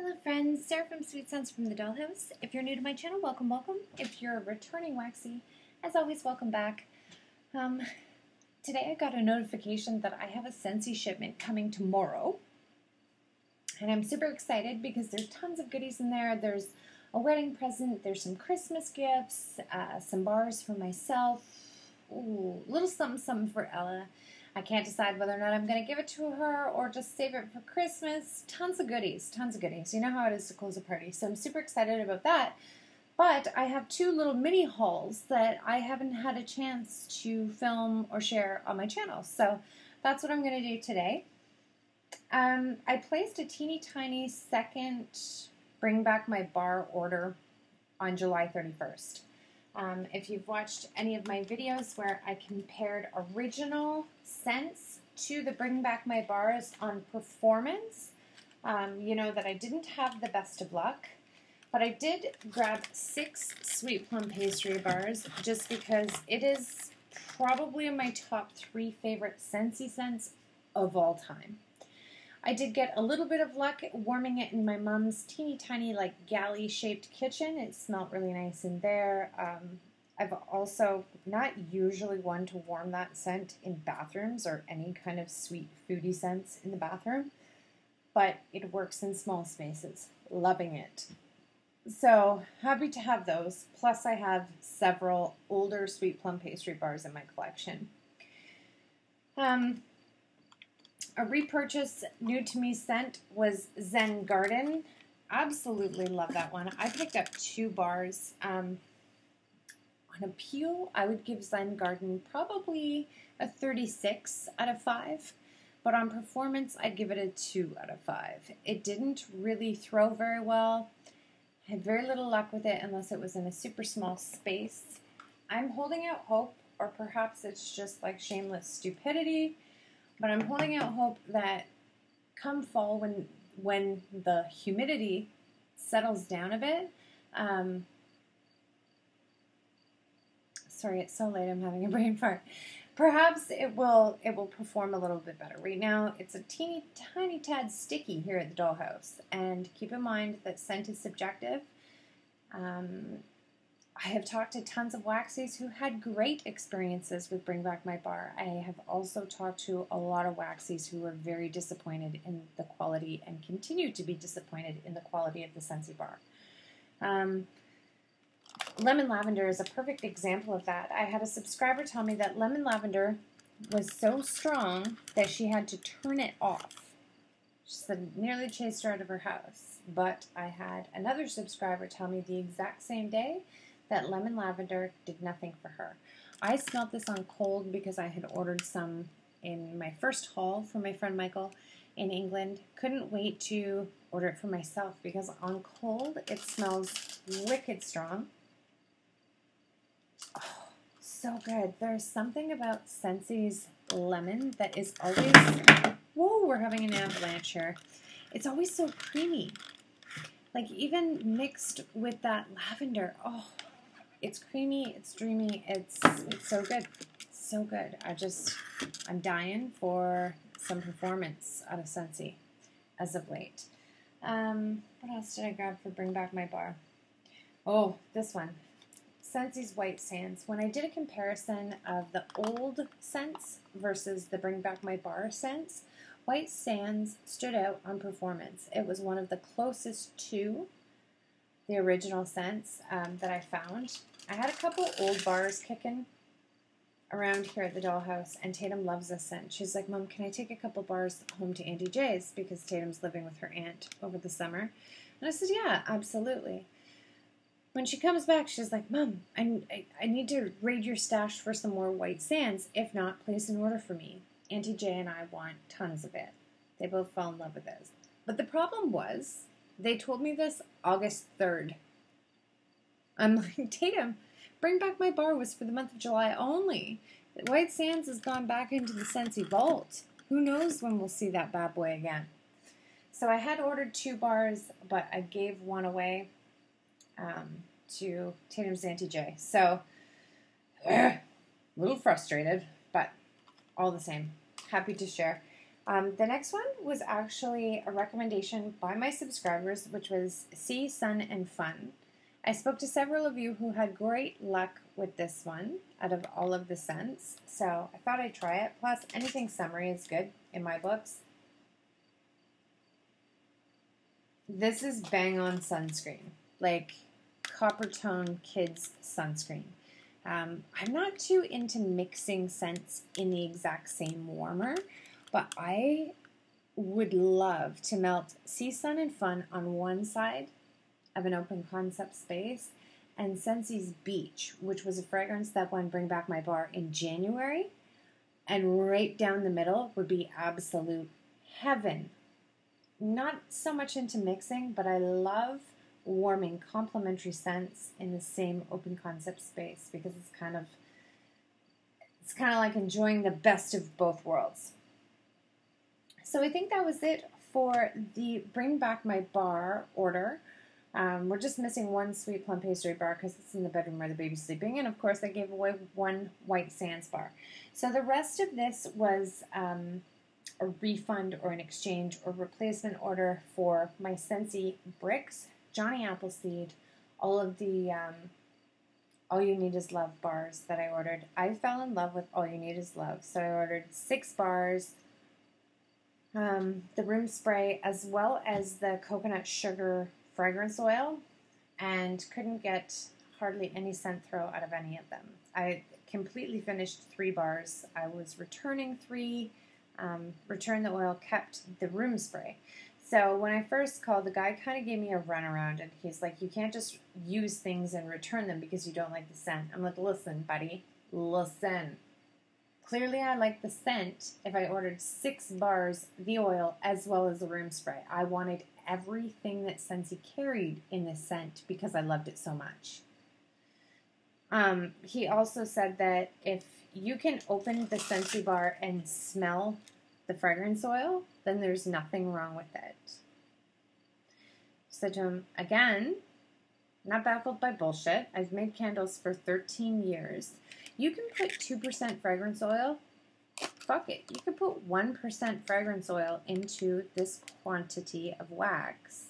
Hello friends, Sarah from Sweet Scents from the Dollhouse. If you're new to my channel, welcome, welcome. If you're a returning waxy, as always, welcome back. Today I got a notification that I have a Scentsy shipment coming tomorrow. And I'm super excited because there's tons of goodies in there. There's a wedding present, there's some Christmas gifts, some bars for myself, ooh, little something for Ella. I can't decide whether or not I'm going to give it to her or just save it for Christmas. Tons of goodies, tons of goodies. You know how it is to close a party. So I'm super excited about that. But I have two little mini hauls that I haven't had a chance to film or share on my channel. So that's what I'm going to do today. I placed a teeny tiny second Bring Back My Bar order on July 31st. If you've watched any of my videos where I compared original scents to the Bring Back My Bars on performance, you know that I didn't have the best of luck, but I did grab 6 Sweet Plum Pastry bars just because it is probably in my top 3 favorite Scentsy scents of all time. I did get a little bit of luck warming it in my mom's teeny tiny like galley shaped kitchen. It smelled really nice in there. I've also not usually one to warm that scent in bathrooms or any kind of sweet foodie scents in the bathroom, but it works in small spaces. Loving it. So happy to have those. Plus I have several older Sweet Plum Pastry bars in my collection. A repurchase new to me scent was Zen Garden. Absolutely love that one. I picked up 2 bars. On appeal, I would give Zen Garden probably a 36 out of 5. But on performance, I'd give it a 2 out of 5. It didn't really throw very well. I had very little luck with it unless it was in a super small space. I'm holding out hope, or perhaps it's just like shameless stupidity, but I'm holding out hope that come fall, when the humidity settles down a bit, sorry, it's so late, I'm having a brain fart. Perhaps it will perform a little bit better. Right now, it's a teeny tiny tad sticky here at the Dollhouse, and keep in mind that scent is subjective. I have talked to tons of waxies who had great experiences with Bring Back My Bar. I have also talked to a lot of waxies who were very disappointed in the quality and continue to be disappointed in the quality of the Scentsy bar. Lemon Lavender is a perfect example of that. I had a subscriber tell me that Lemon Lavender was so strong that she had to turn it off. She said it nearly chased her out of her house. But I had another subscriber tell me the exact same day that Lemon Lavender did nothing for her. I smelled this on cold because I had ordered some in my first haul from my friend Michael in England. Couldn't wait to order it for myself because on cold it smells wicked strong. Oh, so good. There's something about Scentsy's lemon that is always... Whoa, we're having an avalanche here. It's always so creamy. Like even mixed with that lavender. Oh, it's creamy, it's dreamy, it's so good. So good. I'm dying for some performance out of Scentsy as of late. What else did I grab for Bring Back My Bar? Oh, this one. Scentsy's White Sands. When I did a comparison of the old scents versus the Bring Back My Bar scents, White Sands stood out on performance. It was one of the closest to the original scents that I found. I had a couple old bars kicking around here at the Dollhouse, and Tatum loves this scent. She's like, Mom, can I take a couple bars home to Auntie Jay's? Because Tatum's living with her aunt over the summer. And I said, yeah, absolutely. When she comes back, she's like, Mom, I need to raid your stash for some more White Sands. If not, place an order for me. Auntie Jay and I want tons of it. They both fell in love with this. But the problem was, they told me this August 3rd. I'm like, Tatum, Bring Back My Bar was for the month of July only. White Sands has gone back into the Scentsy vault. Who knows when we'll see that bad boy again. So I had ordered 2 bars, but I gave one away to Tatum's Auntie Jay. So, a little frustrated, but all the same, happy to share. The next one was actually a recommendation by my subscribers, which was Sea, Sun, and Fun. I spoke to several of you who had great luck with this one out of all of the scents, so I thought I'd try it. Plus, anything summery is good in my books. This is bang on sunscreen, like copper tone kids sunscreen. I'm not too into mixing scents in the exact same warmer, but I would love to melt Sea, Sun, and Fun on one side of an open concept space, and Scentsy's Beach, which was a fragrance that won Bring Back My Bar in January, and right down the middle would be absolute heaven. Not so much into mixing, but I love warming complementary scents in the same open concept space because it's kind of like enjoying the best of both worlds. So I think that was it for the Bring Back My Bar order. We're just missing one sweet plum pastry bar because it's in the bedroom where the baby's sleeping, and of course I gave away one white sands bar. So the rest of this was a refund or an exchange or replacement order for my Scentsy bricks, Johnny Appleseed, all of the All You Need Is Love bars that I ordered. I fell in love with All You Need Is Love, so I ordered 6 bars, the room spray, as well as the coconut sugar fragrance oil, and couldn't get hardly any scent throw out of any of them. I completely finished 3 bars. I was returning 3, returned the oil, kept the room spray. So when I first called, the guy kind of gave me a runaround, and he's like, you can't just use things and return them because you don't like the scent. I'm like, listen, buddy, listen. Clearly I like the scent if I ordered 6 bars, the oil, as well as the room spray. I wanted everything that Scentsy carried in this scent because I loved it so much. He also said that if you can open the Scentsy bar and smell the fragrance oil, then there's nothing wrong with it. Said to him, again, not baffled by bullshit. I've made candles for 13 years. You can put 2% fragrance oil. Fuck it. You could put 1% fragrance oil into this quantity of wax,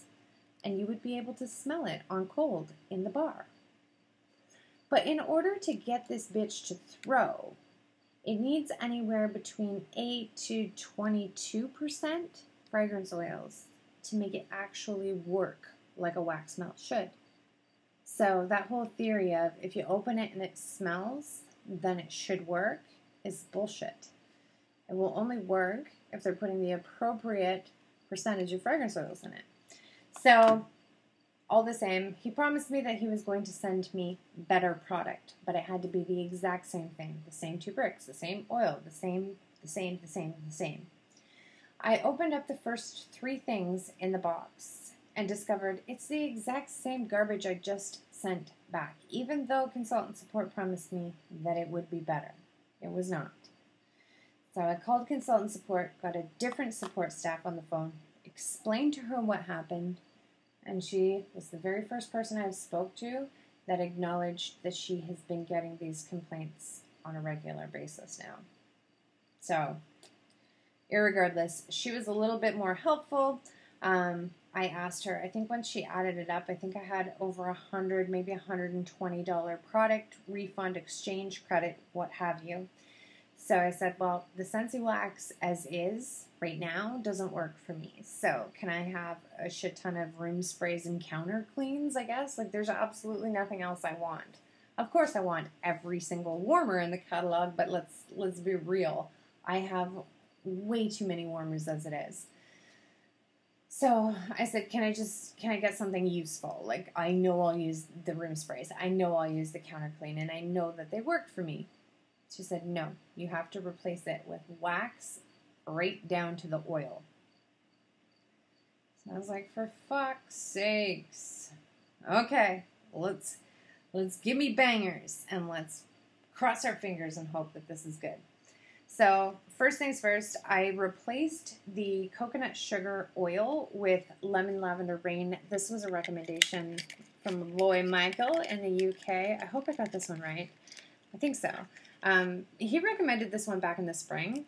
and you would be able to smell it on cold in the bar. But in order to get this bitch to throw, it needs anywhere between 8 to 22% fragrance oils to make it actually work like a wax melt should. So that whole theory of if you open it and it smells, then it should work is bullshit. It will only work if they're putting the appropriate percentage of fragrance oils in it. So, all the same, he promised me that he was going to send me better product, but it had to be the exact same thing. The same 2 bricks, the same oil, the same. I opened up the first 3 things in the box and discovered it's the exact same garbage I just sent back, even though consultant support promised me that it would be better. It was not. So I called consultant support, got a different support staff on the phone, explained to her what happened, and she was the very first person I spoke to that acknowledged that she has been getting these complaints on a regular basis now. So, irregardless, she was a little bit more helpful. I asked her, I think when she added it up, I think I had over $100, maybe $120 product refund, exchange credit, what have you. So I said, well, the Scentsy wax as is right now doesn't work for me. So can I have a shit ton of room sprays and counter cleans, I guess? Like, there's absolutely nothing else I want. Of course I want every single warmer in the catalog, but let's be real. I have way too many warmers as it is. So I said, can I get something useful? Like, I know I'll use the room sprays. I know I'll use the counter clean, and I know that they work for me. She said, no, you have to replace it with wax right down to the oil. So I was like, for fuck's sakes. Okay, let's give me bangers, and let's cross our fingers and hope that this is good. So first things first, I replaced the coconut sugar oil with lemon lavender rain. This was a recommendation from my boy Michael in the UK. I hope I got this one right. I think so. He recommended this one back in the spring.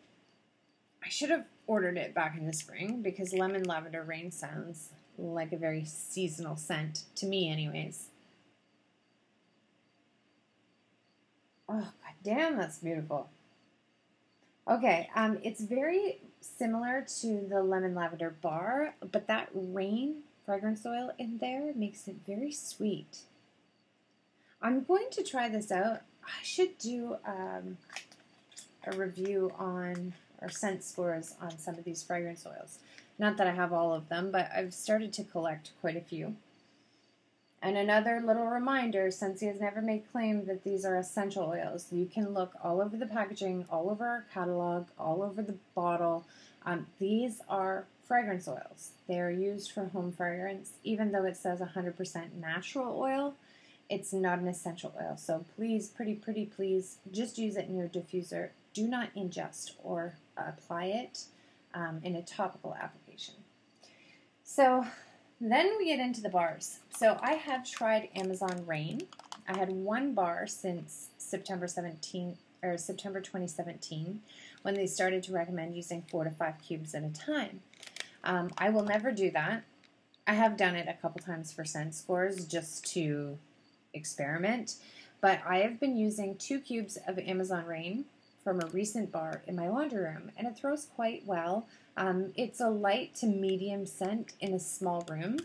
I should have ordered it back in the spring because lemon lavender rain sounds like a very seasonal scent to me anyways. Oh, god damn, that's beautiful. Okay, it's very similar to the lemon lavender bar, but that rain fragrance oil in there makes it very sweet. I'm going to try this out. I should do a review on, or scent scores on some of these fragrance oils. Not that I have all of them, but I've started to collect quite a few. And another little reminder, Scentsy has never made claim that these are essential oils. You can look all over the packaging, all over our catalog, all over the bottle. These are fragrance oils. They are used for home fragrance. Even though it says 100% natural oil, it's not an essential oil. So please, pretty please, just use it in your diffuser. Do not ingest or apply it in a topical application. So then we get into the bars. So I have tried Amazon Rain. I had one bar since September 2017 when they started to recommend using 4 to 5 cubes at a time. I will never do that. I have done it a couple times for scent scores just to experiment, but I have been using 2 cubes of Amazon Rain from a recent bar in my laundry room, and it throws quite well. It's a light to medium scent in a small room,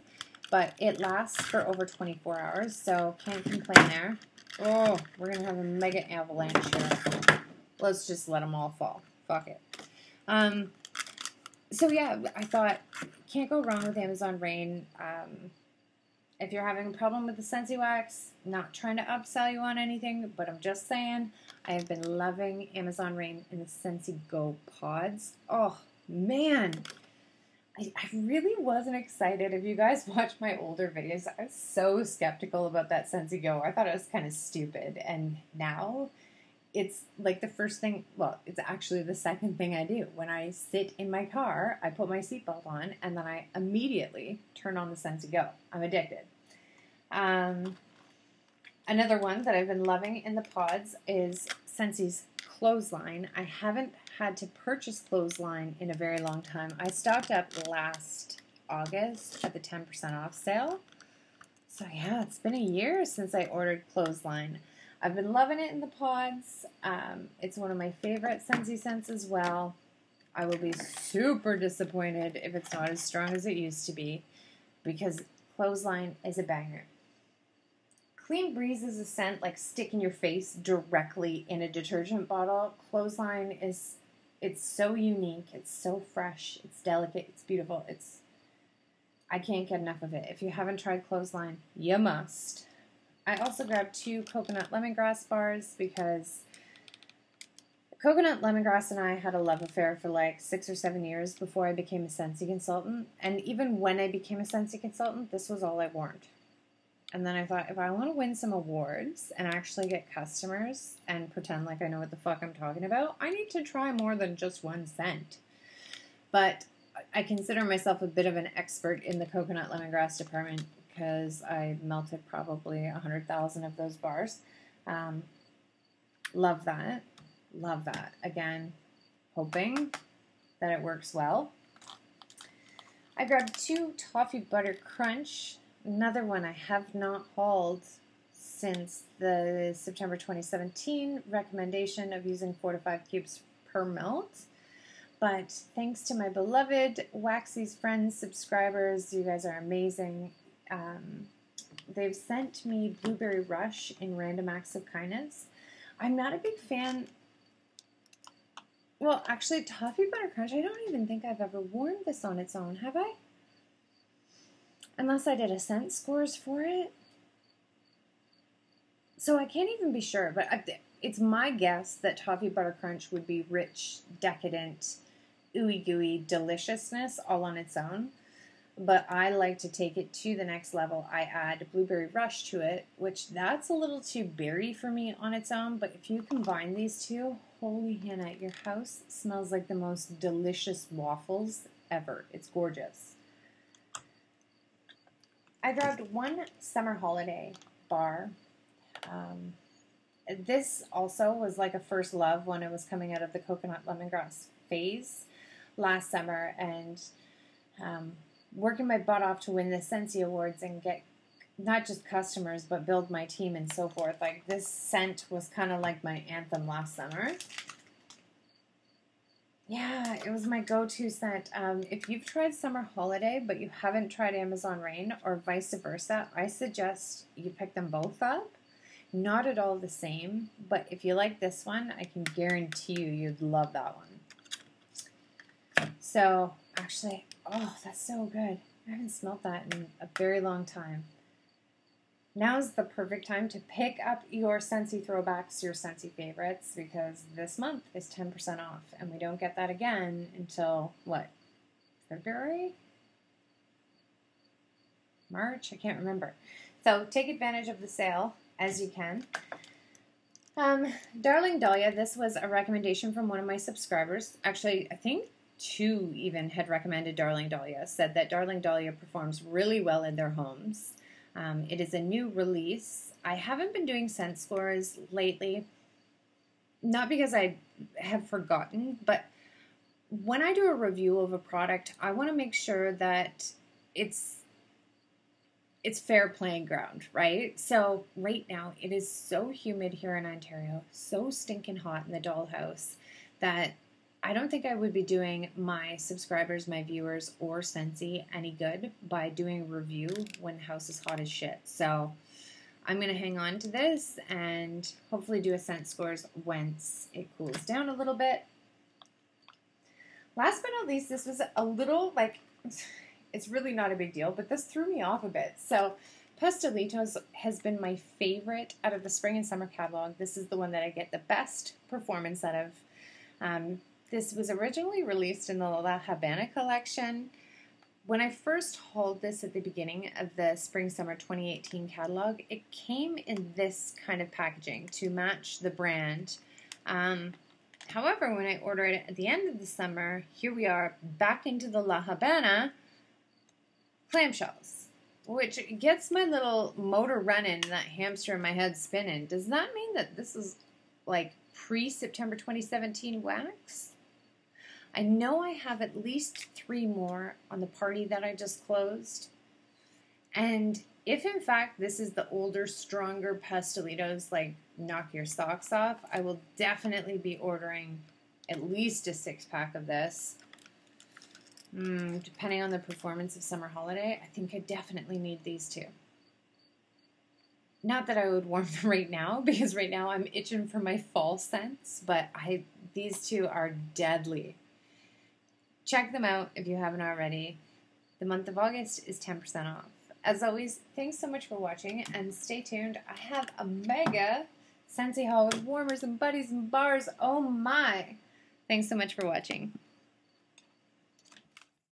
but it lasts for over 24 hours, so can't complain there. Oh, we're going to have a mega avalanche here. Let's just let them all fall. Fuck it. So yeah, I thought, can't go wrong with Amazon Rain. If you're having a problem with the Scentsy wax, not trying to upsell you on anything, but I'm just saying, I have been loving Amazon Rain and the Scentsy Go pods. Oh, man. I really wasn't excited. If you guys watch my older videos, I was so skeptical about that Scentsy Go. I thought it was kind of stupid. And now it's like the first thing, well, it's actually the second thing I do. When I sit in my car, I put my seatbelt on, and then I immediately turn on the Scentsy Go. I'm addicted. Another one that I've been loving in the pods is Scentsy's Clothesline. I haven't had to purchase Clothesline in a very long time. I stocked up last August at the 10% off sale. So yeah, it's been a year since I ordered Clothesline. I've been loving it in the pods. It's one of my favorite Scentsy scents as well. I will be super disappointed if it's not as strong as it used to be, because Clothesline is a banger. Clean Breeze is a scent like stick in your face directly in a detergent bottle. Clothesline it's so unique, it's so fresh, it's delicate, it's beautiful. I can't get enough of it. If you haven't tried Clothesline, you must. I also grabbed 2 coconut lemongrass bars because coconut lemongrass and I had a love affair for like 6 or 7 years before I became a Scentsy consultant. And even when I became a Scentsy consultant, this was all I wore. And then I thought, if I want to win some awards and actually get customers and pretend like I know what the fuck I'm talking about, I need to try more than just one scent. But I consider myself a bit of an expert in the coconut lemongrass department because I melted probably 100,000 of those bars. Love that. Love that. Again, hoping that it works well. I grabbed 2 Toffee Butter Crunch. Another one I have not hauled since the September 2017 recommendation of using 4 to 5 cubes per melt. But thanks to my beloved Waxy's Friends subscribers, you guys are amazing. They've sent me Blueberry Rush in Random Acts of Kindness. I'm not a big fan. Well, actually, Toffee Butter Crunch, I don't even think I've ever worn this on its own, have I? Unless I did a scent scores for it. So I can't even be sure, but it's my guess that Toffee Butter Crunch would be rich, decadent, ooey gooey deliciousness all on its own. But I like to take it to the next level. I add Blueberry Rush to it, which that's a little too berry for me on its own. But if you combine these two, holy Hannah, your house smells like the most delicious waffles ever. It's gorgeous. I grabbed 1 Summer Holiday bar. This also was like a first love when I was coming out of the coconut lemongrass phase. last summer and working my butt off to win the Scentsy Awards and get not just customers, but build my team and so forth. Like, this scent was kind of like my anthem last summer. Yeah, it was my go-to scent. If you've tried Summer Holiday, but you haven't tried Amazon Rain, or vice versa, I suggest you pick them both up. Not at all the same, but if you like this one, I can guarantee you'd love that one. So, actually, oh, that's so good. I haven't smelled that in a very long time. Now's the perfect time to pick up your Scentsy throwbacks, your Scentsy favorites, because this month is 10% off, and we don't get that again until, what, February? March? I can't remember. So take advantage of the sale as you can. Darling Dahlia, this was a recommendation from one of my subscribers. Actually, I think 2 even had recommended Darling Dahlia, said that Darling Dahlia performs really well in their homes. It is a new release. I haven't been doing scent scores lately, not because I have forgotten, but when I do a review of a product, I want to make sure that it's fair playing ground, right? So right now, it is so humid here in Ontario, so stinking hot in the dollhouse, that I don't think I would be doing my subscribers, my viewers, or Scentsy any good by doing a review when the house is hot as shit. So I'm going to hang on to this and hopefully do a scent scores once it cools down a little bit. Last but not least, this was a little, like, it's really not a big deal, but this threw me off a bit. So Pastelitos has been my favorite out of the spring and summer catalog. This is the one that I get the best performance out of. This was originally released in the La Habana collection. When I first hauled this at the beginning of the Spring-Summer 2018 catalog, it came in this kind of packaging to match the brand. However, when I ordered it at the end of the summer, here we are back into the La Habana clamshells, which gets my little motor running and that hamster in my head spinning. Does that mean that this is like pre-September 2017 wax? I know I have at least 3 more on the party that I just closed. And if in fact this is the older, stronger Pastelitos, like knock your socks off, I will definitely be ordering at least a 6-pack of this. Depending on the performance of Summer Holiday, I think I definitely need these 2. Not that I would warm them right now, because right now I'm itching for my fall scents, but these 2 are deadly. Check them out if you haven't already. The month of August is 10% off. As always, thanks so much for watching, and stay tuned. I have a mega Scentsy haul with warmers and buddies and bars. Oh my! Thanks so much for watching.